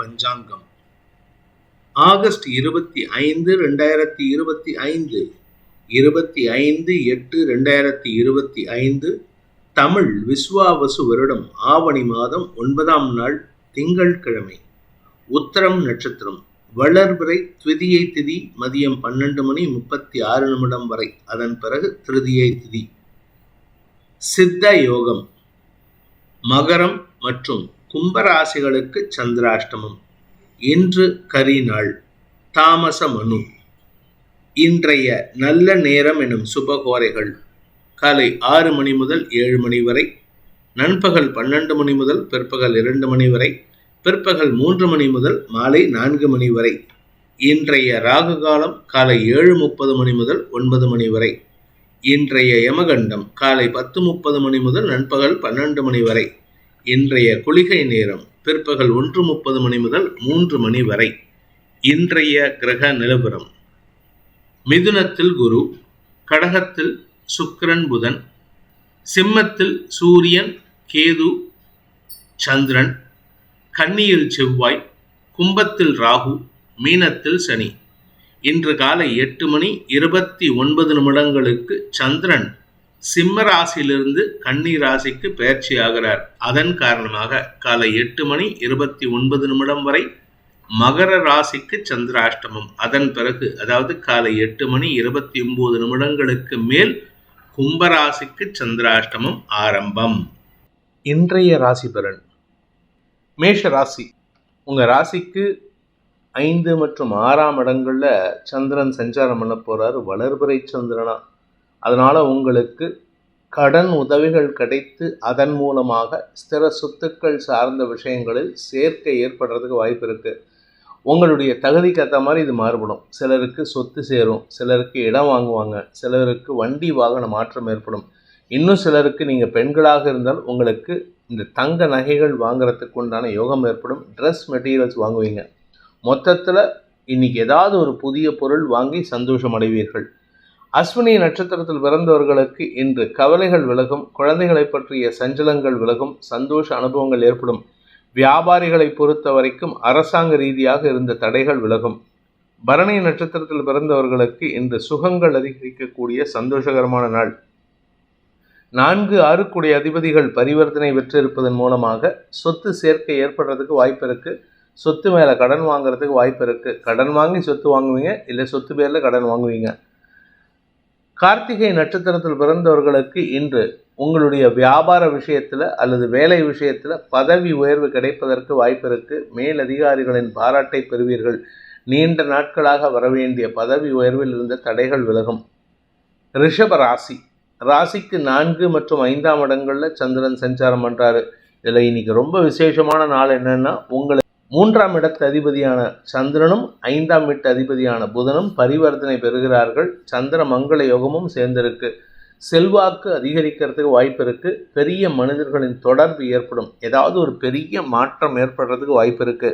பஞ்சாங்கம். August 25, 2025, 25/8/2025 Tamil Vishvavasu வருடம் ஆவணி மாதம் 9ஆம் நாள் திங்கட்கிழமை. உத்தரம் நட்சத்திரம். வளர்பிறை த்விதியை திதி மதியம் 12:36 வரை. அதன் பிறகு திருதியை திதி. சித்த யோகம். மகரம் மற்றும் கும்பராசிகளுக்கு சந்திராஷ்டமம். இன்று கரி நாள். தாமச மனு. இன்றைய நல்ல நேரம் எனும் சுபகோரைகள் காலை 6 மணி முதல் 7 மணி வரை, நண்பகல் 12 மணி முதல் பிற்பகல் 2 மணி வரை, பிற்பகல் 3 மணி முதல் மாலை 4 மணி வரை. இன்றைய ராகு காலம் காலை 7:30 மணி முதல் 9 மணி வரை. இன்றைய யமகண்டம் காலை 10:30 மணி முதல் நண்பகல் 12 மணி வரை. இன்றைய குளிகை நேரம் பிற்பகல் 1:30 மணி முதல் 3 மணி வரை. இன்றைய கிரக நிலவரம். மிதுனத்தில் குரு, கடகத்தில் சுக்கிரன் புதன், சிம்மத்தில் சூரியன் கேது சந்திரன், கன்னியில் செவ்வாய், கும்பத்தில் ராகு, மீனத்தில் சனி. இன்று காலை 8:29 சந்திரன் சிம்ம ராசியிலிருந்து கன்னி ராசிக்கு பெயர்ச்சி ஆகிறார். அதன் காரணமாக காலை 8:29 வரை மகர ராசிக்கு சந்திராஷ்டமம். அதன் பிறகு அதாவது காலை 8:29 மேல் கும்பராசிக்கு சந்திராஷ்டமம் ஆரம்பம். இன்றைய ராசி பலன். மேஷ ராசி. உங்க ராசிக்கு 5 மற்றும் 6ஆம் இடங்கள்ல சந்திரன் சஞ்சாரம் பண்ண போறாரு, வளர்பிறை சந்திரனா. அதனால உங்களுக்கு கடன் உதவிகள் கிடைத்து அதன் மூலமாக ஸ்திர சொத்துக்கள் சார்ந்த விஷயங்களில் சேர்க்கை ஏற்படுறதுக்கு வாய்ப்பு இருக்கு. உங்களுடைய தகுதிக்கு ஏற்ற மாதிரி இது மாறுபடும். சிலருக்கு சொத்து சேரும், சிலருக்கு இடம் வாங்குவாங்க, சிலருக்கு வண்டி வாகன மாற்றம் ஏற்படும். இன்னும் சிலருக்கு நீங்கள் பெண்களாக இருந்தால் உங்களுக்கு இந்த தங்க நகைகள் வாங்குறதுக்கு உண்டான யோகம் ஏற்படும். ட்ரெஸ் மெட்டீரியல்ஸ் வாங்குவீங்க. மொத்தத்தில் இன்னைக்கு ஏதாவது ஒரு புதிய பொருள் வாங்கி சந்தோஷம் அடைவீர்கள். அஸ்வினி நட்சத்திரத்தில் பிறந்தவர்களுக்கு இன்று கவலைகள் விலகும், குழந்தைகளை பற்றிய சஞ்சலங்கள் விலகும், சந்தோஷ அனுபவங்கள் ஏற்படும். வியாபாரிகளை பொறுத்த வரைக்கும் அரசாங்க ரீதியாக இருந்த தடைகள் விலகும். பரணி நட்சத்திரத்தில் பிறந்தவர்களுக்கு இன்று சுகங்கள் அதிகரிக்கக்கூடிய சந்தோஷகரமான நாள். 4, 6 அதிபதிகள் பரிவர்த்தனை பெற்றிருப்பதன் மூலமாக சொத்து சேர்க்கை ஏற்படுறதுக்கு வாய்ப்பு இருக்கு. சொத்து மேலே கடன் வாங்குறதுக்கு வாய்ப்பு இருக்கு. கடன் வாங்கி சொத்து வாங்குவீங்க, இல்லை சொத்து பேரில் கடன் வாங்குவீங்க. கார்த்திகை நட்சத்திரத்தில் பிறந்தவர்களுக்கு இன்று உங்களுடைய வியாபார விஷயத்தில் அல்லது வேலை விஷயத்தில் பதவி உயர்வு கிடைப்பதற்கு வாய்ப்பு இருக்கு. மேலதிகாரிகளின் பாராட்டை பெறுவீர்கள். நீண்ட நாட்களாக வரவேண்டிய பதவி உயர்வில் இருந்த தடைகள் விலகும். ரிஷப ராசி. ராசிக்கு 4 மற்றும் 5ஆம் இடங்களில் சந்திரன் சஞ்சாரம் பண்ணுறாரு. இதில் இன்னைக்கு ரொம்ப விசேஷமான நாள் என்னன்னா, உங்களுக்கு 3ஆம் இடத்து அதிபதியான சந்திரனும் 5ஆம் வீட்டு அதிபதியான புதனும் பரிவர்த்தனை பெறுகிறார்கள். சந்திர மங்கள யோகமும் சேர்ந்திருக்கு. செல்வாக்கு அதிகரிக்கிறதுக்கு வாய்ப்பு இருக்கு. பெரிய மனிதர்களின் தொடர்பு ஏற்படும். ஏதாவது ஒரு பெரிய மாற்றம் ஏற்படுறதுக்கு வாய்ப்பு இருக்கு.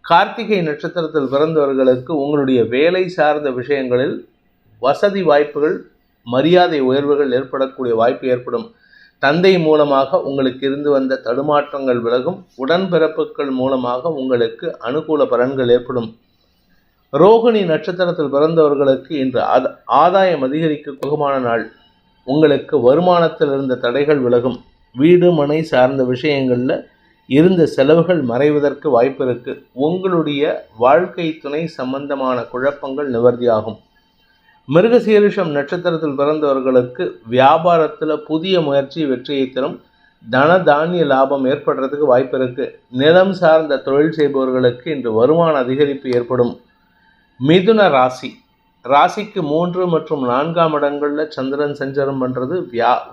கார்த்திகை நட்சத்திரத்தில் பிறந்தவர்களுக்கு உங்களுடைய வேலை சார்ந்த விஷயங்களில் வசதி வாய்ப்புகள், மரியாதை உயர்வுகள் ஏற்படக்கூடிய வாய்ப்பு ஏற்படும். தந்தை மூலமாக உங்களுக்கு இருந்து வந்த தடுமாற்றங்கள் விலகும். உடன்பிறப்புகள் மூலமாக உங்களுக்கு அனுகூல பலன்கள் ஏற்படும். ரோகிணி நட்சத்திரத்தில் பிறந்தவர்களுக்கு இன்று ஆதாயம் அதிகரிக்க சுகமான நாள். உங்களுக்கு வருமானத்தில் இருந்த தடைகள் விலகும். வீடு மனை சார்ந்த விஷயங்களில் இருந்த செலவுகள் மறைவதற்கு வாய்ப்பு இருக்கு. உங்களுடைய வாழ்க்கை துணை சம்பந்தமான குழப்பங்கள் நிவர்த்தியாகும். மிருகசீரிஷம் நட்சத்திரத்தில் பிறந்தவர்களுக்கு வியாபாரத்தில் புதிய முயற்சி வெற்றியை தரும். தன தானிய லாபம் ஏற்படுறதுக்கு வாய்ப்பு இருக்கு. நிலம் சார்ந்த தொழில் செய்பவர்களுக்கு இன்று வருமான அதிகரிப்பு ஏற்படும். மிதுன ராசி. ராசிக்கு 3 மற்றும் 4ஆம் இடங்களில் சந்திரன் சஞ்சாரம் பண்ணுறது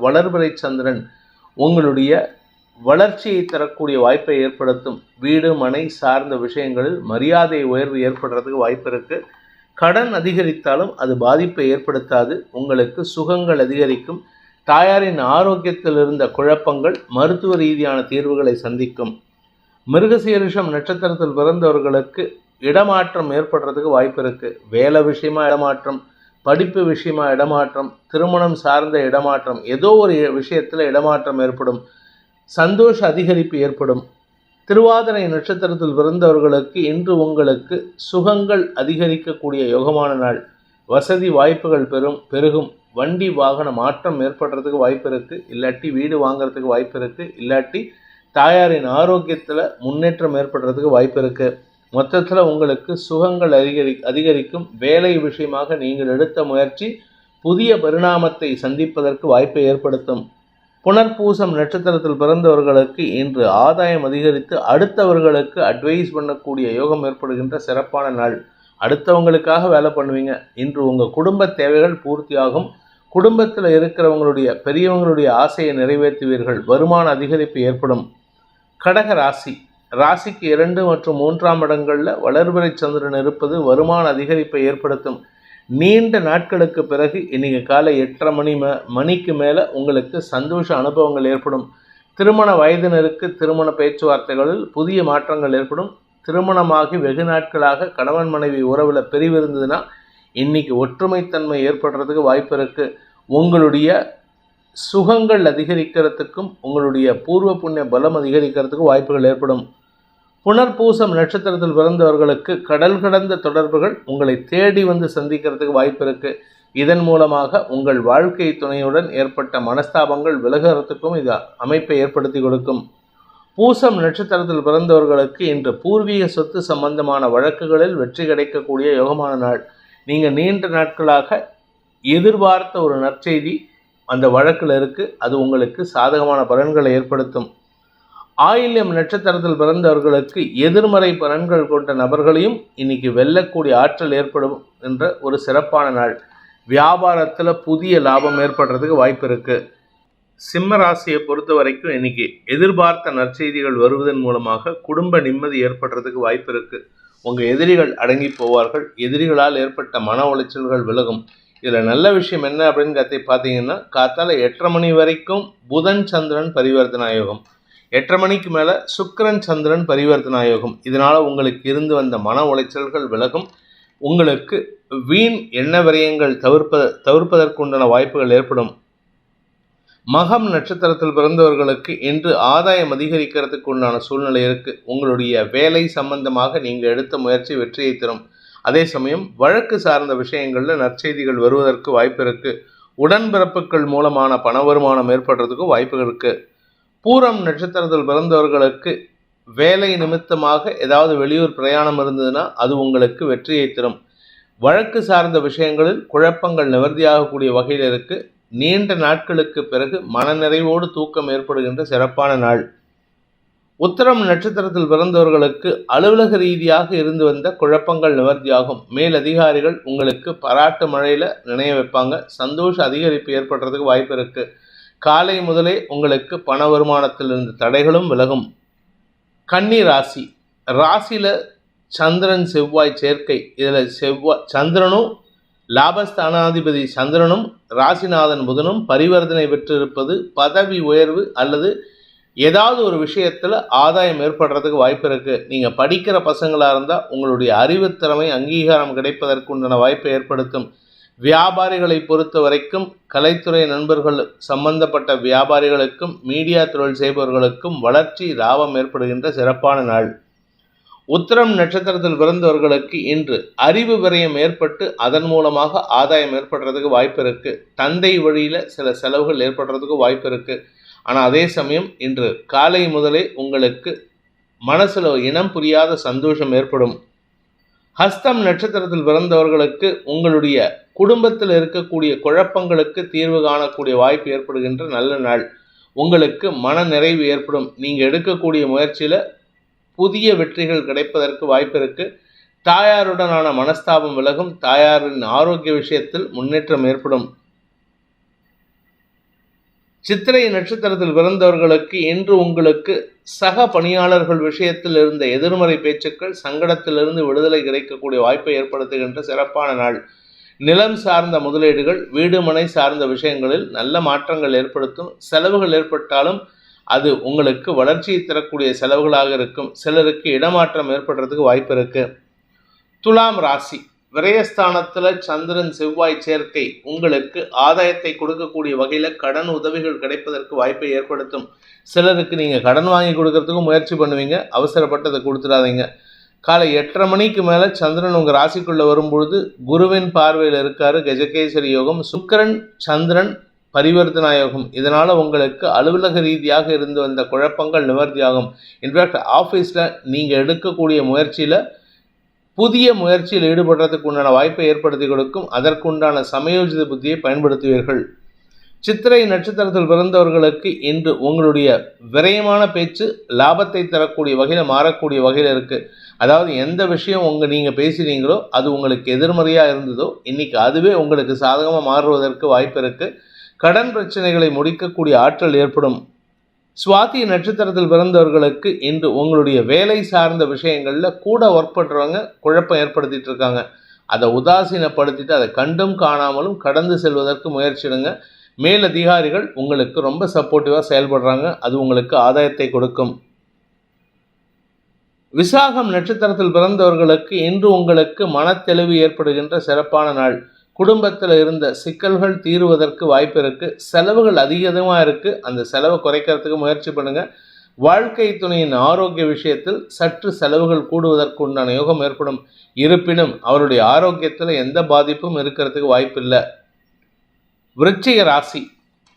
வளர்பிறை சந்திரன் உங்களுடைய வளர்ச்சியை தரக்கூடிய வாய்ப்பை ஏற்படுத்தும். வீடு மனை சார்ந்த விஷயங்களில் மரியாதை உயர்வு ஏற்படுறதுக்கு வாய்ப்பு இருக்கு. கடன் அதிகரித்தாலும் அது பாதிப்பை ஏற்படுத்தாது. உங்களுக்கு சுகங்கள் அதிகரிக்கும். தாயாரின் ஆரோக்கியத்தில் இருந்த குழப்பங்கள் மருத்துவ ரீதியான தீர்வுகளை சந்திக்கும். மிருகசீரிஷம் நட்சத்திரத்தில் பிறந்தவர்களுக்கு இடமாற்றம் ஏற்படுறதுக்கு வாய்ப்பு இருக்கு. வேலை விஷயமா இடமாற்றம், படிப்பு விஷயமா இடமாற்றம், திருமணம் சார்ந்த இடமாற்றம், ஏதோ ஒரு விஷயத்தில் இடமாற்றம் ஏற்படும். சந்தோஷ அதிகரிப்பு ஏற்படும். திருவாதிரை நட்சத்திரத்தில் பிறந்தவர்களுக்கு இன்று உங்களுக்கு சுகங்கள் அதிகரிக்கக்கூடிய யோகமான நாள். வசதி வாய்ப்புகள் பெருகும். வண்டி வாகன மாற்றம் ஏற்படுறதுக்கு வாய்ப்பு இருக்குது. இல்லாட்டி வீடு வாங்கிறதுக்கு வாய்ப்பு இருக்குது. இல்லாட்டி தாயாரின் ஆரோக்கியத்தில் முன்னேற்றம் ஏற்படுறதுக்கு வாய்ப்பு இருக்குது. மொத்தத்தில் உங்களுக்கு சுகங்கள் அதிகரிக்கும். வேலை விஷயமாக நீங்கள் எடுத்த முயற்சி புதிய பரிணாமத்தை சந்திப்பதற்கு வாய்ப்பை ஏற்படுத்தும். புனர்பூசம் நட்சத்திரத்தில் பிறந்தவர்களுக்கு இன்று ஆதாயம் அதிகரித்து அடுத்தவர்களுக்கு அட்வைஸ் பண்ணக்கூடிய யோகம் ஏற்படுகின்ற சிறப்பான நாள். அடுத்தவங்களுக்காக வேலை பண்ணுவீங்க. இன்று உங்கள் குடும்ப தேவைகள் பூர்த்தியாகும். குடும்பத்தில் இருக்கிறவங்களுடைய பெரியவங்களுடைய ஆசையை நிறைவேற்றுவீர்கள். வருமான அதிகரிப்பு ஏற்படும். கடக ராசிக்கு 2 மற்றும் 3ஆம் இடங்களில் வளர்பிறை சந்திரன் இருப்பது வருமான அதிகரிப்பை ஏற்படுத்தும். நீண்ட நாட்களுக்கு பிறகு இன்றைக்கி காலை 8:30 மணிக்கு மேலே உங்களுக்கு சந்தோஷ அனுபவங்கள் ஏற்படும். திருமண வயதினருக்கு திருமண பேச்சுவார்த்தைகளில் புதிய மாற்றங்கள் ஏற்படும். திருமணமாகி வெகு நாட்களாக கணவன் மனைவி உறவில் பிரிவு இருந்ததுன்னா இன்றைக்கி ஒற்றுமைத்தன்மை ஏற்படுறதுக்கு வாய்ப்பு இருக்குது. உங்களுடைய சுகங்கள் அதிகரிக்கிறதுக்கும் உங்களுடைய பூர்வ புண்ணிய பலம் அதிகரிக்கிறதுக்கும் வாய்ப்புகள் ஏற்படும். புனர்பூசம் நட்சத்திரத்தில் பிறந்தவர்களுக்கு கடல் கடந்த தொடர்புகள் உங்களை தேடி வந்து சந்திக்கிறதுக்கு வாய்ப்பு இருக்குது. இதன் மூலமாக உங்கள் வாழ்க்கை துணையுடன் ஏற்பட்ட மனஸ்தாபங்கள் விலகிறதுக்கும் இது அமைப்பை ஏற்படுத்தி கொடுக்கும். பூசம் நட்சத்திரத்தில் பிறந்தவர்களுக்கு இன்று பூர்வீக சொத்து சம்பந்தமான வழக்குகளில் வெற்றி கிடைக்கக்கூடிய யோகமான நாள். நீங்கள் நீண்ட நாட்களாக எதிர்பார்த்த ஒரு நற்செய்தி அந்த வழக்கில் இருக்குது. அது உங்களுக்கு சாதகமான பலன்களை ஏற்படுத்தும். ஆயில்யம் நட்சத்திரத்தில் பிறந்தவர்களுக்கு எதிர்மறை பலன்கள் கொண்ட நபர்களையும் இன்னைக்கு வெல்லக்கூடிய ஆற்றல் ஏற்படும் என்ற ஒரு சிறப்பான நாள். வியாபாரத்தில் புதிய லாபம் ஏற்படுறதுக்கு வாய்ப்பு இருக்குது. சிம்ம ராசியை பொறுத்த வரைக்கும் இன்னைக்கு எதிர்பார்த்த நற்செய்திகள் வருவதன் மூலமாக குடும்ப நிம்மதி ஏற்படுறதுக்கு வாய்ப்பு இருக்குது. உங்கள் எதிரிகள் அடங்கி போவார்கள். எதிரிகளால் ஏற்பட்ட மன உளைச்சல்கள் விலகும். இதில் நல்ல விஷயம் என்ன அப்படின்னு பார்த்தீங்கன்னா, காத்தால 8:30 மணி வரைக்கும் புதன் சந்திரன் பரிவர்த்தனா யோகம், 8:30 மணிக்கு மேலே சுக்கிரன் சந்திரன் பரிவர்த்தனா யோகம். இதனால் உங்களுக்கு இருந்து வந்த மன உளைச்சல்கள் விலகும். உங்களுக்கு வீண் எண்ண விரயங்கள் தவிர்ப்பதற்குண்டான வாய்ப்புகள் ஏற்படும். மகம் நட்சத்திரத்தில் பிறந்தவர்களுக்கு இன்று ஆதாயம் அதிகரிக்கிறதுக்கு உண்டான சூழ்நிலை இருக்குது. உங்களுடைய வேலை சம்பந்தமாக நீங்கள் எடுத்த முயற்சி வெற்றியை தரும். அதே சமயம் வழக்கு சார்ந்த விஷயங்களில் நற்செய்திகள் வருவதற்கு வாய்ப்பு இருக்குது. உடன்பிறப்புகள் மூலமான பண வருமானம் ஏற்படுறதுக்கும் வாய்ப்புகள் இருக்குது. பூரம் நட்சத்திரத்தில் பிறந்தவர்களுக்கு வேலை நிமித்தமாக ஏதாவது வெளியூர் பிரயாணம் இருந்ததுன்னா அது உங்களுக்கு வெற்றியை தரும். வழக்கு சார்ந்த விஷயங்களில் குழப்பங்கள் நிவர்த்தியாகக்கூடிய வகையில் இருக்குது. நீண்ட நாட்களுக்கு பிறகு மனநிறைவோடு தூக்கம் ஏற்படுகின்ற சிறப்பான நாள். உத்திரம் நட்சத்திரத்தில் பிறந்தவர்களுக்கு அலுவலக ரீதியாக இருந்து வந்த குழப்பங்கள் நிவர்த்தியாகும். மேல் அதிகாரிகள் உங்களுக்கு பாராட்டு மழையில் நினைய வைப்பாங்க. சந்தோஷ அதிகரிப்பு ஏற்படுறதுக்கு வாய்ப்பு இருக்குது. காலை முதலே உங்களுக்கு பண வருமானத்தில் இருந்த தடைகளும் விலகும். கன்னி ராசியில் சந்திரன் செவ்வாய் சேர்க்கை. இதில் சந்திரனும் லாபஸ்தானாதிபதி சந்திரனும் ராசிநாதன் புதனும் பரிவர்த்தனை பெற்றிருப்பது பதவி உயர்வு அல்லது ஏதாவது ஒரு விஷயத்தில் ஆதாயம் ஏற்படுறதுக்கு வாய்ப்பு இருக்குது. நீங்கள் படிக்கிற பசங்களாக இருந்தால் உங்களுடைய அறிவுத்திறமை அங்கீகாரம் கிடைப்பதற்கு உண்டான வாய்ப்பை ஏற்படுத்தும். வியாபாரிகளை பொறுத்த வரைக்கும் கலைத்துறை நண்பர்கள் சம்பந்தப்பட்ட வியாபாரிகளுக்கும் மீடியா தொழில் செய்பவர்களுக்கும் வளர்ச்சி லாபம் ஏற்படுகின்ற சிறப்பான நாள். உத்திரம் நட்சத்திரத்தில் பிறந்தவர்களுக்கு இன்று அறிவு விரயம் ஏற்பட்டு அதன் மூலமாக ஆதாயம் ஏற்படுறதுக்கு வாய்ப்பு இருக்குது. தந்தை வழியில் சில செலவுகள் ஏற்படுறதுக்கு வாய்ப்பு இருக்குது. ஆனால் அதே சமயம் இன்று காலை முதலே உங்களுக்கு மனசில் இனம் புரியாத சந்தோஷம் ஏற்படும். ஹஸ்தம் நட்சத்திரத்தில் பிறந்தவர்களுக்கு உங்களுடைய குடும்பத்தில் இருக்கக்கூடிய குழப்பங்களுக்கு தீர்வு காணக்கூடிய வாய்ப்பு ஏற்படுகின்ற நல்ல நாள். உங்களுக்கு மன நிறைவு ஏற்படும். நீங்கள் எடுக்கக்கூடிய முயற்சியில் புதிய வெற்றிகள் கிடைப்பதற்கு வாய்ப்பு இருக்குது. தாயாருடனான மனஸ்தாபம் விலகும். தாயாரின் ஆரோக்கிய விஷயத்தில் முன்னேற்றம் ஏற்படும். சித்திரை நட்சத்திரத்தில் பிறந்தவர்களுக்கு இன்று உங்களுக்கு சக பணியாளர்கள் விஷயத்தில் இருந்த எதிர்மறை பேச்சுக்கள் சங்கடத்திலிருந்து விடுதலை கிடைக்கக்கூடிய வாய்ப்பை ஏற்படுத்துகின்ற சிறப்பான நாள். நிலம் சார்ந்த முதலீடுகள் வீடு மனை சார்ந்த விஷயங்களில் நல்ல மாற்றங்கள் ஏற்படுத்தும். செலவுகள் ஏற்பட்டாலும் அது உங்களுக்கு வளர்ச்சியை தரக்கூடிய செலவுகளாக இருக்கும். சிலருக்கு இடமாற்றம் ஏற்படுறதுக்கு வாய்ப்பு இருக்குது. துலாம் ராசி விரயஸ்தானத்தில் சந்திரன் செவ்வாய் சேர்க்கை உங்களுக்கு ஆதாயத்தை கொடுக்கக்கூடிய வகையில் கடன் உதவிகள் கிடைப்பதற்கு வாய்ப்பை ஏற்படுத்தும். சிலருக்கு நீங்கள் கடன் வாங்கி கொடுக்கறதுக்கும் முயற்சி பண்ணுவீங்க, அவசரப்பட்டு அதை கொடுத்துடாதீங்க. காலை 8:30 மணிக்கு மேலே சந்திரன் உங்கள் ராசிக்குள்ளே வரும்பொழுது குருவின் பார்வையில் இருக்காரு. கஜகேசரி யோகம், சுக்கிரன் சந்திரன் பரிவர்த்தனா யோகம். இதனால் உங்களுக்கு அலுவலக ரீதியாக இருந்து வந்த குழப்பங்கள் நிவர்த்தியாகும். இன்ஃபேக்ட் ஆஃபீஸில் நீங்கள் எடுக்கக்கூடிய முயற்சியில் புதிய முயற்சியில் ஈடுபடுறதுக்கு உண்டான வாய்ப்பை ஏற்படுத்தி கொடுக்கும். அதற்குண்டான சமயோஜித புத்தியை பயன்படுத்துவீர்கள். சித்திரை நட்சத்திரத்தில் பிறந்தவர்களுக்கு இன்று உங்களுடைய விரயமான பேச்சு லாபத்தை தரக்கூடிய வகையில் மாறக்கூடிய வகையில் இருக்குது. அதாவது எந்த விஷயம் நீங்கள் பேசுகிறீங்களோ அது உங்களுக்கு எதிர்மறையாக இருந்ததோ இன்றைக்கி அதுவே உங்களுக்கு சாதகமாக மாறுவதற்கு வாய்ப்பு இருக்குது. கடன் பிரச்சனைகளை முடிக்கக்கூடிய ஆற்றல் ஏற்படும். சுவாதி நட்சத்திரத்தில் பிறந்தவர்களுக்கு இன்று உங்களுடைய வேலை சார்ந்த விஷயங்களில் கூட ஒர்க் பண்ணுறவங்க குழப்பம் ஏற்படுத்திட்டு இருக்காங்க. அதை உதாசீனப்படுத்திட்டு அதை கண்டும் காணாமலும் கடந்து செல்வதற்கு முயற்சிடுங்க. மேலதிகாரிகள் உங்களுக்கு ரொம்ப சப்போர்ட்டிவாக செயல்படுறாங்க. அது உங்களுக்கு ஆதாயத்தை கொடுக்கும். விசாகம் நட்சத்திரத்தில் பிறந்தவர்களுக்கு இன்று உங்களுக்கு மனத்தெளிவு ஏற்படுகின்ற சிறப்பான நாள். குடும்பத்தில் இருந்த சிக்கல்கள் தீருவதற்கு வாய்ப்பு இருக்குது. செலவுகள் அதிகமாக இருக்குது, அந்த செலவை குறைக்கிறதுக்கு முயற்சி பண்ணுங்கள். வாழ்க்கை துணையின் ஆரோக்கிய விஷயத்தில் சற்று செலவுகள் கூடுவதற்கு உண்டான யோகம் ஏற்படும். இருப்பினும் அவருடைய ஆரோக்கியத்தில் எந்த பாதிப்பும் இருக்கிறதுக்கு வாய்ப்பில்லை. விருச்சிக ராசி,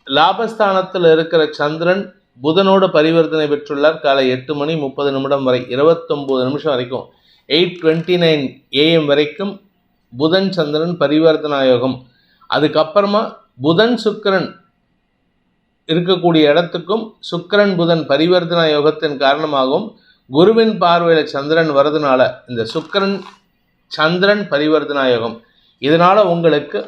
லாபஸ்தானத்தில் இருக்கிற சந்திரன் புதனோடு பரிவர்த்தனை பெற்றுள்ளார். காலை 8:30 வரை 29 நிமிஷம் வரைக்கும் 8:29 AM வரைக்கும் புதன் சந்திரன் பரிவர்த்தனா யோகம். அதுக்கப்புறமா புதன் சுக்கிரன் இருக்கக்கூடிய இடத்துக்கும் சுக்கிரன் புதன் பரிவர்த்தனா யோகத்தின் காரணமாகவும் குருவின் பார்வையில் சந்திரன் வரதுனால இந்த சுக்கிரன் சந்திரன் பரிவர்த்தனா யோகம். இதனால் உங்களுக்கு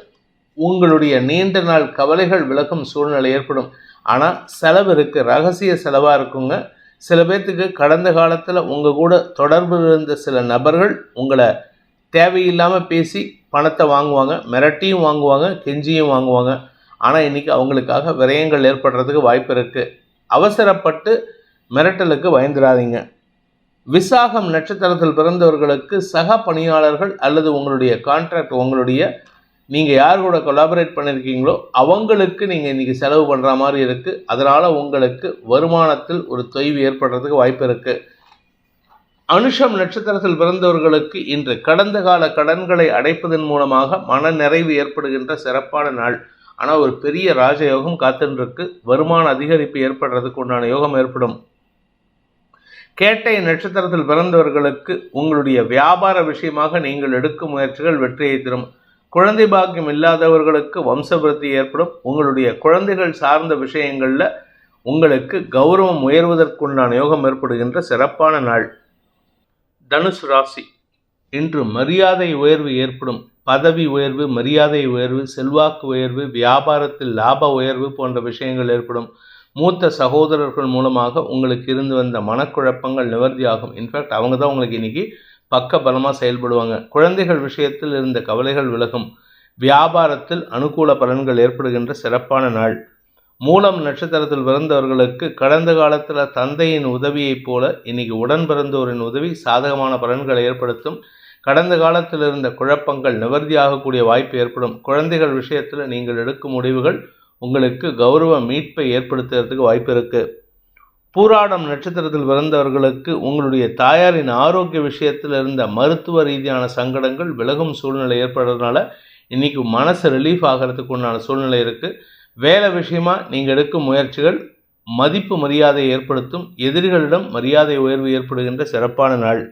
உங்களுடைய நீண்ட நாள் கவலைகள் விலகும் சூழ்நிலை ஏற்படும். ஆனால் செலவு இருக்குது, ரகசிய செலவாக இருக்குங்க. சில பேர்த்துக்கு கடந்த காலத்தில் உங்கள் கூட தொடர்பில் இருந்த சில நபர்கள் உங்களை தேவையில்லாமல் பேசி பணத்தை வாங்குவாங்க, மிரட்டியும் வாங்குவாங்க, கெஞ்சியும் வாங்குவாங்க. ஆனால் இன்றைக்கி அவங்களுக்காக விரயங்கள் ஏற்படுறதுக்கு வாய்ப்பு இருக்குது. அவசரப்பட்டு மிரட்டலுக்கு பயந்துடாதீங்க. விசாகம் நட்சத்திரத்தில் பிறந்தவர்களுக்கு சக பணியாளர்கள் அல்லது உங்களுடைய கான்ட்ராக்ட், நீங்கள் யார் கூட கொலாபரேட் பண்ணியிருக்கீங்களோ அவங்களுக்கு நீங்கள் இன்றைக்கி செலவு பண்ணுற மாதிரி இருக்குது. அதனால் உங்களுக்கு வருமானத்தில் ஒரு தொய்வு ஏற்படுறதுக்கு வாய்ப்பு இருக்குது. அனுஷம் நட்சத்திரத்தில் பிறந்தவர்களுக்கு இன்று கடந்த கால கடன்களை அடைப்பதன் மூலமாக மன நிறைவு ஏற்படுகின்ற சிறப்பான நாள். ஆனால் ஒரு பெரிய ராஜயோகம் காத்துருக்கு. வருமான அதிகரிப்பு ஏற்படுறதுக்கு உண்டான யோகம் ஏற்படும். கேட்டை நட்சத்திரத்தில் பிறந்தவர்களுக்கு உங்களுடைய வியாபார விஷயமாக நீங்கள் எடுக்கும் முயற்சிகள் வெற்றியை தரும். குழந்தை பாக்கியம் இல்லாதவர்களுக்கு வம்சவிருத்தி ஏற்படும். உங்களுடைய குழந்தைகள் சார்ந்த விஷயங்களில் உங்களுக்கு கௌரவம் உயர்வதற்குண்டான யோகம் ஏற்படுகின்ற சிறப்பான நாள். தனுசு ராசி, இன்று மரியாதை உயர்வு ஏற்படும். பதவி உயர்வு, மரியாதை உயர்வு, செல்வாக்கு உயர்வு, வியாபாரத்தில் லாப உயர்வு போன்ற விஷயங்கள் ஏற்படும். மூத்த சகோதரர்கள் மூலமாக உங்களுக்கு இருந்து வந்த மனக்குழப்பங்கள் நிவர்த்தியாகும். இன்ஃபேக்ட் அவங்க தான் உங்களுக்கு இன்றைக்கி பக்க பலமாக செயல்படுவாங்க. குழந்தைகள் விஷயத்தில் இருந்த கவலைகள் விலகும். வியாபாரத்தில் அனுகூல பலன்கள் ஏற்படுகின்ற சிறப்பான நாள். மூலம் நட்சத்திரத்தில் பிறந்தவர்களுக்கு கடந்த காலத்தில் தந்தையின் உதவியைப் போல இன்னைக்கு உடன் பிறந்தோரின் உதவி சாதகமான பலன்களை ஏற்படுத்தும். கடந்த காலத்தில் இருந்த குழப்பங்கள் நிவர்த்தியாகக்கூடிய வாய்ப்பு ஏற்படும். குழந்தைகள் விஷயத்தில் நீங்கள் எடுக்கும் முடிவுகள் உங்களுக்கு கௌரவ மீட்பை ஏற்படுத்துறதுக்கு வாய்ப்பு இருக்குது. பூராடம் நட்சத்திரத்தில் பிறந்தவர்களுக்கு உங்களுடைய தாயாரின் ஆரோக்கிய விஷயத்தில் இருந்த மருத்துவ ரீதியான சங்கடங்கள் விலகும் சூழ்நிலை ஏற்படுறதுனால இன்றைக்கி மனசு ரிலீஃப் ஆகிறதுக்கு உண்டான சூழ்நிலை இருக்குது. வேலை விஷயமா நீங்கள் எடுக்கும் முயற்சிகள் மதிப்பு மரியாதை ஏற்படுத்தும். எதிரிகளிடம் மரியாதை உயர்வு ஏற்படுகின்ற சிறப்பான நாள்.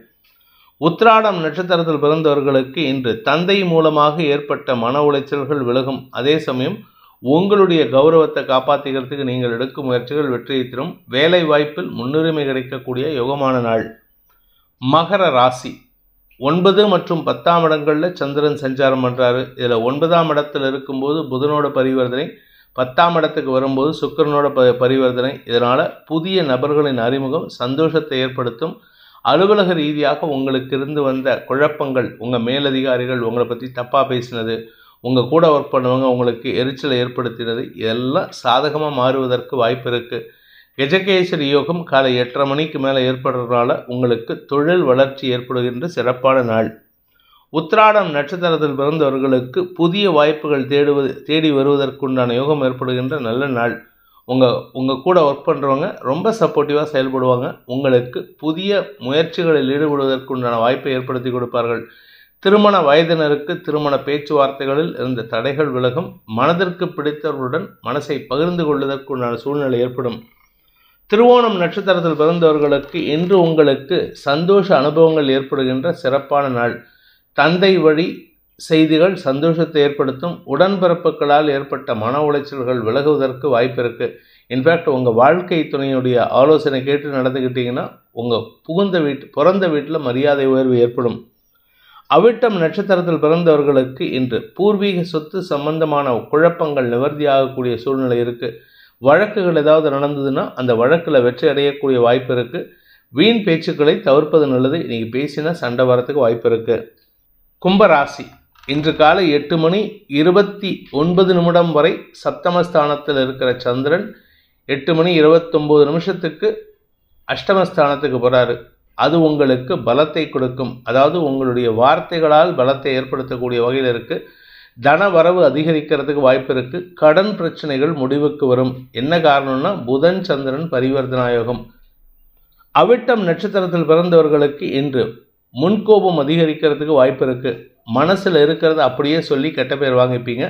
உத்திராடம் நட்சத்திரத்தில் பிறந்தவர்களுக்கு இன்று தந்தை மூலமாக ஏற்பட்ட மன உளைச்சல்கள் விலகும். அதே சமயம் உங்களுடைய கௌரவத்தை காப்பாற்றிக்கிறதுக்கு நீங்கள் எடுக்கும் முயற்சிகள் வெற்றியை தரும். வேலை வாய்ப்பில் முன்னுரிமை கிடைக்கக்கூடிய யோகமான நாள். மகர ராசி, 9 மற்றும் 10ஆம் இடங்களில் சந்திரன் சஞ்சாரம் பண்ணுறாரு. இதில் 9ஆம் இடத்தில் இருக்கும்போது புதனோட பரிவர்த்தனை, 10ஆம் இடத்துக்கு வரும்போது சுக்கிரனோட பரிவர்த்தனை. இதனால் புதிய நபர்களின் அறிமுகம் சந்தோஷத்தை ஏற்படுத்தும். அலுவலக ரீதியாக உங்களுக்கு இருந்து வந்த குழப்பங்கள், உங்கள் மேலதிகாரிகள் உங்களை பற்றி தப்பாக பேசினது, உங்கள் கூட ஒர்க் பண்ணவங்க உங்களுக்கு எரிச்சலை ஏற்படுத்தினது, இதெல்லாம் சாதகமாக மாறுவதற்கு வாய்ப்பு இருக்குது. கஜகேசரி யோகம் காலை 8:30 மணிக்கு மேலே ஏற்படுறதுனால உங்களுக்கு தொழில் வளர்ச்சி ஏற்படுகின்ற சிறப்பான நாள். உத்திராடம் நட்சத்திரத்தில் பிறந்தவர்களுக்கு புதிய வாய்ப்புகள் தேடி வருவதற்குண்டான யோகம் ஏற்படுகின்ற நல்ல நாள். உங்கள் கூட ஒர்க் பண்ணுறவங்க ரொம்ப சப்போர்ட்டிவாக செயல்படுவாங்க. உங்களுக்கு புதிய முயற்சிகளில் ஈடுபடுவதற்குண்டான வாய்ப்பை ஏற்படுத்தி கொடுப்பார்கள். திருமண வயதினருக்கு திருமண பேச்சுவார்த்தைகளில் இருந்த தடைகள் விலகும். மனதிற்கு பிடித்தவர்களுடன் மனசை பகிர்ந்து கொள்வதற்குண்டான சூழ்நிலை ஏற்படும். திருவோணம் நட்சத்திரத்தில் பிறந்தவர்களுக்கு இன்று உங்களுக்கு சந்தோஷ அனுபவங்கள் ஏற்படுகின்ற சிறப்பான நாள். தந்தை வழி செய்திகள் சந்தோஷத்தை ஏற்படுத்தும். உடன்பிறப்புகளால் ஏற்பட்ட மன உளைச்சல்கள் விலகுவதற்கு வாய்ப்பு இருக்குது. இன்ஃபேக்ட் உங்கள் வாழ்க்கை துணையுடைய ஆலோசனை கேட்டு நடந்துக்கிட்டிங்கன்னா உங்கள் பிறந்த வீட்டில் மரியாதை உயர்வு ஏற்படும். அவிட்டம் நட்சத்திரத்தில் பிறந்தவர்களுக்கு இன்று பூர்வீக சொத்து சம்பந்தமான குழப்பங்கள் நிவர்த்தியாகக்கூடிய சூழ்நிலை இருக்குது. வழக்குகள் ஏதாவது நடந்ததுன்னா அந்த வழக்கில் வெற்றி அடையக்கூடிய வாய்ப்பு இருக்குது. வீண் பேச்சுக்களை தவிர்ப்பது நல்லது. இன்றைக்கி பேசினா சண்டை வரத்துக்கு வாய்ப்பு இருக்குது. கும்பராசி இன்று காலை 8:29 வரை சப்தமஸ்தானத்தில் இருக்கிற சந்திரன் 8:29 அஷ்டமஸ்தானத்துக்கு போகிறாரு. அது உங்களுக்கு பலத்தை கொடுக்கும். அதாவது உங்களுடைய வார்த்தைகளால் பலத்தை ஏற்படுத்தக்கூடிய வகையில் இருக்குது. தன வரவு அதிகரிக்கிறதுக்கு வாய்ப்பு இருக்குது. கடன் பிரச்சனைகள் முடிவுக்கு வரும். என்ன காரணம்னா புதன் சந்திரன் பரிவர்த்தனாயோகம். அவிட்டம் நட்சத்திரத்தில் பிறந்தவர்களுக்கு இன்று முன்கோபம் அதிகரிக்கிறதுக்கு வாய்ப்பு இருக்குது. மனசில் இருக்கிறத அப்படியே சொல்லி கெட்ட பேர் வாங்கிப்பீங்க.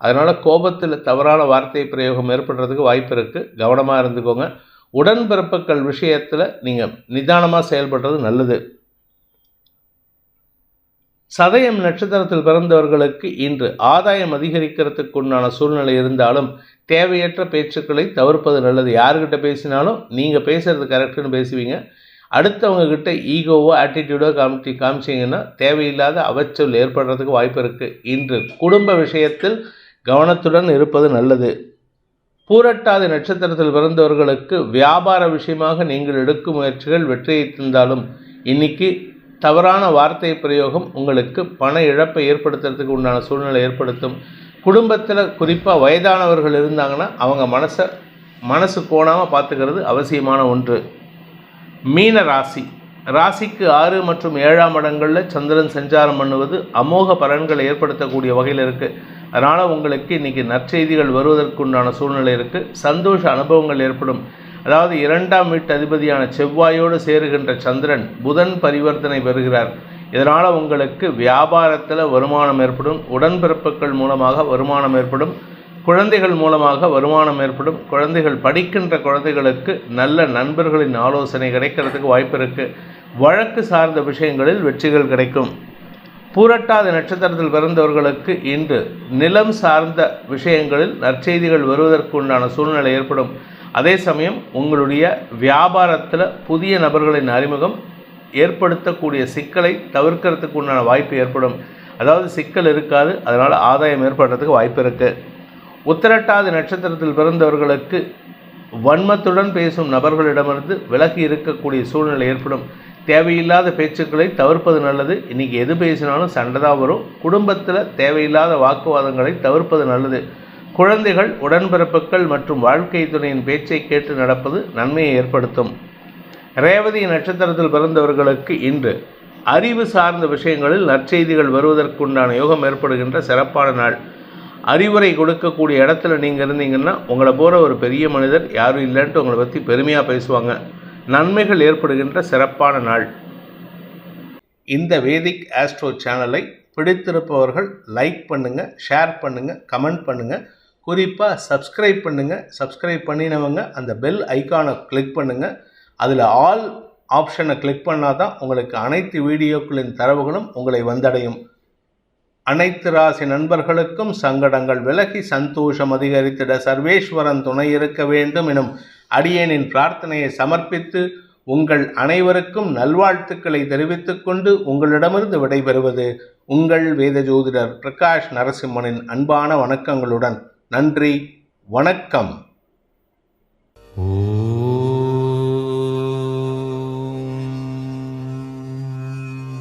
அதனால் கோபத்தில் தவறான வார்த்தை பிரயோகம் ஏற்படுறதுக்கு வாய்ப்பு இருக்குது. கவனமாக இருந்துக்கோங்க. உடன்பிறப்புகள் விஷயத்தில் நீங்கள் நிதானமாக செயல்படுறது நல்லது. சதயம் நட்சத்திரத்தில் பிறந்தவர்களுக்கு இன்று ஆதாயம் அதிகரிக்கிறதுக்கு உண்டான சூழ்நிலை இருந்தாலும் தேவையற்ற பேச்சுக்களை தவிர்ப்பது நல்லது. யாருக்கிட்ட பேசினாலும் நீங்கள் பேசுகிறது கரெக்டுன்னு பேசுவீங்க. அடுத்தவங்க கிட்ட ஈகோவோ ஆட்டிடியூடோ காமிச்சிங்கன்னா தேவையில்லாத அவச்சொல் ஏற்படுறதுக்கு வாய்ப்பு இருக்குது. இன்று குடும்ப விஷயத்தில் கவனத்துடன் இருப்பது நல்லது. பூரட்டாதி நட்சத்திரத்தில் பிறந்தவர்களுக்கு வியாபார விஷயமாக நீங்கள் எடுக்கும் முயற்சிகள் வெற்றியை தந்தாலும் இன்னைக்கு தவறான வார்த்தை பிரயோகம் உங்களுக்கு பண இழப்பை ஏற்படுத்துறதுக்கு உண்டான சூழ்நிலை ஏற்படுத்தும். குடும்பத்தில் குறிப்பாக வயதானவர்கள் இருந்தாங்கன்னா அவங்க மனசு கோணாமல் பார்த்துக்கிறது அவசியமான ஒன்று. மீன ராசிக்கு 6 மற்றும் 7ஆம் இடங்களில் சந்திரன் சஞ்சாரம் பண்ணுவது அமோக பலன்களை ஏற்படுத்தக்கூடிய வகையில் இருக்குது. அதனால் உங்களுக்கு இன்றைக்கி நற்செய்திகள் வருவதற்குண்டான சூழ்நிலை இருக்குது. சந்தோஷ அனுபவங்கள் ஏற்படும். அதாவது 2ஆம் வீட்டு அதிபதியான செவ்வாயோடு சேருகின்ற சந்திரன் புதன் பரிவர்த்தனை பெறுகிறார். இதனால் உங்களுக்கு வியாபாரத்தில் வருமானம் ஏற்படும். உடன்பிறப்புகள் மூலமாக வருமானம் ஏற்படும். குழந்தைகள் மூலமாக வருமானம் ஏற்படும். படிக்கின்ற குழந்தைகளுக்கு நல்ல நண்பர்களின் ஆலோசனை கிடைக்கிறதுக்கு வாய்ப்பு இருக்குது. வழக்கு சார்ந்த விஷயங்களில் வெற்றிகள் கிடைக்கும். பூரட்டாதி நட்சத்திரத்தில் பிறந்தவர்களுக்கு இன்று நிலம் சார்ந்த விஷயங்களில் நற்செய்திகள் வருவதற்கு உண்டான சூழ்நிலை ஏற்படும். அதே சமயம் உங்களுடைய வியாபாரத்தில் புதிய நபர்களின் அறிமுகம் ஏற்படுத்தக்கூடிய சிக்கலை தவிர்க்கிறதுக்கு உண்டான வாய்ப்பு ஏற்படும். அதாவது சிக்கல் இருக்காது, அதனால் ஆதாயம் ஏற்படுறதுக்கு வாய்ப்பு இருக்குது. உத்திரட்டாதி நட்சத்திரத்தில் பிறந்தவர்களுக்கு வன்மத்துடன் பேசும் நபர்களிடமிருந்து விலகி இருக்கக்கூடிய சூழ்நிலை ஏற்படும். தேவையில்லாத பேச்சுக்களை தவிர்ப்பது நல்லது. இன்றைக்கி எது பேசினாலும் சண்டை தான் வரும். குடும்பத்தில் தேவையில்லாத வாக்குவாதங்களை தவிர்ப்பது நல்லது. குழந்தைகள், உடன்பிறப்புகள் மற்றும் வாழ்க்கை துணையின் பேச்சை கேட்டு நடப்பது நன்மையை ஏற்படுத்தும். ரேவதி நட்சத்திரத்தில் பிறந்தவர்களுக்கு இன்று அறிவு சார்ந்த விஷயங்களில் நற்செய்திகள் வருவதற்குண்டான யோகம் ஏற்படுகின்ற சிறப்பான நாள். அறிவுரை கொடுக்கக்கூடிய இடத்துல நீங்கள் இருந்தீங்கன்னா உங்களை போகிற ஒரு பெரிய மனிதர் யாரும் இல்லைன்ட்டு உங்களை பற்றி பெருமையாக பேசுவாங்க. நன்மைகள் ஏற்படுகின்ற சிறப்பான நாள். இந்த வேதிக் ஆஸ்ட்ரோ சேனலை பிடித்திருப்பவர்கள் லைக் பண்ணுங்கள், ஷேர் பண்ணுங்கள், கமெண்ட் பண்ணுங்கள். குறிப்பாக சப்ஸ்கிரைப் பண்ணுங்கள். சப்ஸ்கிரைப் பண்ணினவங்க அந்த பெல் ஐக்கானை கிளிக் பண்ணுங்கள். அதில் ஆல் ஆப்ஷனை கிளிக் பண்ணால் தான் உங்களுக்கு அனைத்து வீடியோக்களின் தரவுகளும் உங்களை வந்தடையும். அனைத்து ராசி நண்பர்களுக்கும் சங்கடங்கள் விலகி சந்தோஷம் அதிகரித்திட சர்வேஸ்வரன் துணை இருக்க வேண்டும் எனும் அடியேனின் பிரார்த்தனையை சமர்ப்பித்து உங்கள் அனைவருக்கும் நல்வாழ்த்துக்களை தெரிவித்துக் கொண்டு உங்களிடமிருந்து விடைபெறுவது உங்கள் வேத ஜோதிடர் பிரகாஷ் நரசிம்மனின் அன்பான வணக்கங்களுடன். நன்றி, வணக்கம்.